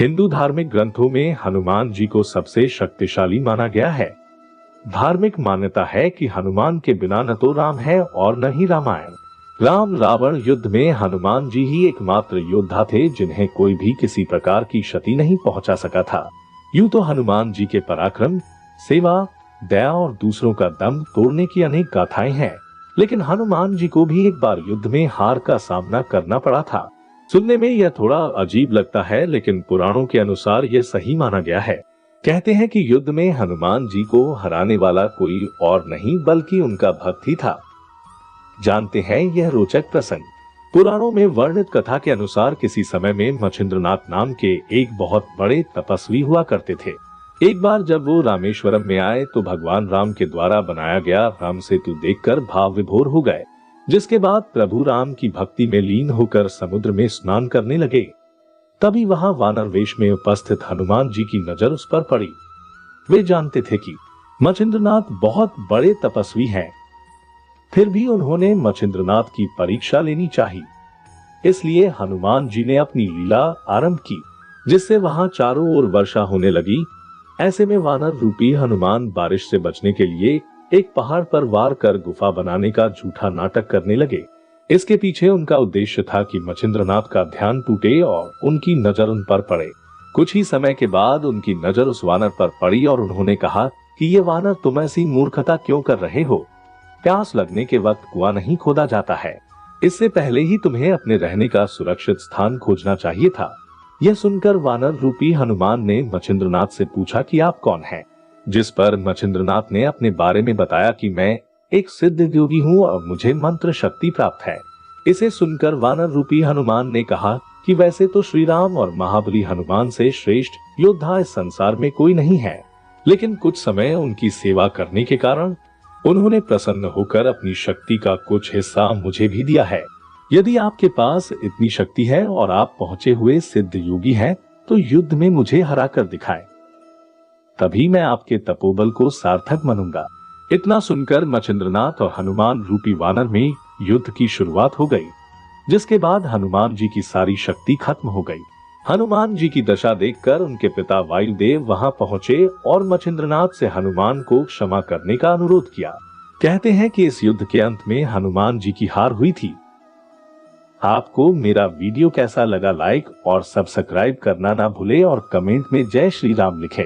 हिंदू धार्मिक ग्रंथों में हनुमान जी को सबसे शक्तिशाली माना गया है। धार्मिक मान्यता है कि हनुमान के बिना न तो राम है और न ही रामायण। राम रावण युद्ध में हनुमान जी ही एकमात्र योद्धा थे जिन्हें कोई भी किसी प्रकार की क्षति नहीं पहुंचा सका था। यूं तो हनुमान जी के पराक्रम, सेवा, दया और दूसरों का दम तोड़ने की अनेक गाथाएं हैं, लेकिन हनुमान जी को भी एक बार युद्ध में हार का सामना करना पड़ा था। सुनने में यह थोड़ा अजीब लगता है, लेकिन पुराणों के अनुसार यह सही माना गया है। कहते हैं कि युद्ध में हनुमान जी को हराने वाला कोई और नहीं बल्कि उनका भक्त ही था। जानते हैं यह रोचक प्रसंग। पुराणों में वर्णित कथा के अनुसार किसी समय में मच्छिंद्रनाथ नाम के एक बहुत बड़े तपस्वी हुआ करते थे। एक बार जब वो रामेश्वरम में आए तो भगवान राम के द्वारा बनाया गया राम सेतु देखकर भाव विभोर हो गए, जिसके बाद प्रभु राम की भक्ति में लीन होकर समुद्र में स्नान करने लगे। तभी वहां वानर वेश में उपस्थित हनुमान जी की नजर उस पर पड़ी। वे जानते थे कि मच्छिंद्रनाथ बहुत बड़े तपस्वी हैं, फिर भी उन्होंने मच्छिंद्रनाथ की परीक्षा लेनी चाहिए। इसलिए हनुमान जी ने अपनी लीला आरंभ की, जिससे वहां चारों ओर वर्षा होने लगी। ऐसे में वानर रूपी हनुमान बारिश से बचने के लिए एक पहाड़ पर वार कर गुफा बनाने का झूठा नाटक करने लगे। इसके पीछे उनका उद्देश्य था कि मच्छिंद्रनाथ का ध्यान टूटे और उनकी नजर उन पर पड़े। कुछ ही समय के बाद उनकी नजर उस वानर पर पड़ी और उन्होंने कहा कि ये वानर, तुम ऐसी मूर्खता क्यों कर रहे हो? प्यास लगने के वक्त कुआं नहीं खोदा जाता है। इससे पहले ही तुम्हें अपने रहने का सुरक्षित स्थान खोजना चाहिए था। यह सुनकर वानर रूपी हनुमान ने मच्छिंद्रनाथ से पूछा कि आप कौन हैं? जिस पर मच्छिंद्रनाथ ने अपने बारे में बताया कि मैं एक सिद्ध योगी हूँ और मुझे मंत्र शक्ति प्राप्त है। इसे सुनकर वानर रूपी हनुमान ने कहा कि वैसे तो श्री राम और महाबली हनुमान से श्रेष्ठ योद्धा इस संसार में कोई नहीं है, लेकिन कुछ समय उनकी सेवा करने के कारण उन्होंने प्रसन्न होकर अपनी शक्ति का कुछ हिस्सा मुझे भी दिया है। यदि आपके पास इतनी शक्ति है और आप पहुंचे हुए सिद्ध योगी हैं, तो युद्ध में मुझे हरा कर दिखाएं। तभी मैं आपके तपोबल को सार्थक मानूंगा। इतना सुनकर मच्छिंद्रनाथ और हनुमान रूपी वानर में युद्ध की शुरुआत हो गई, जिसके बाद हनुमान जी की सारी शक्ति खत्म हो गई। हनुमान जी की दशा देखकर उनके पिता वायुदेव वहां पहुंचे और मच्छिंद्रनाथ से हनुमान को क्षमा करने का अनुरोध किया। कहते हैं कि इस युद्ध के अंत में हनुमान जी की हार हुई थी। आपको मेरा वीडियो कैसा लगा? लाइक और सब्सक्राइब करना ना भूले और कमेंट में जय श्री राम लिखें।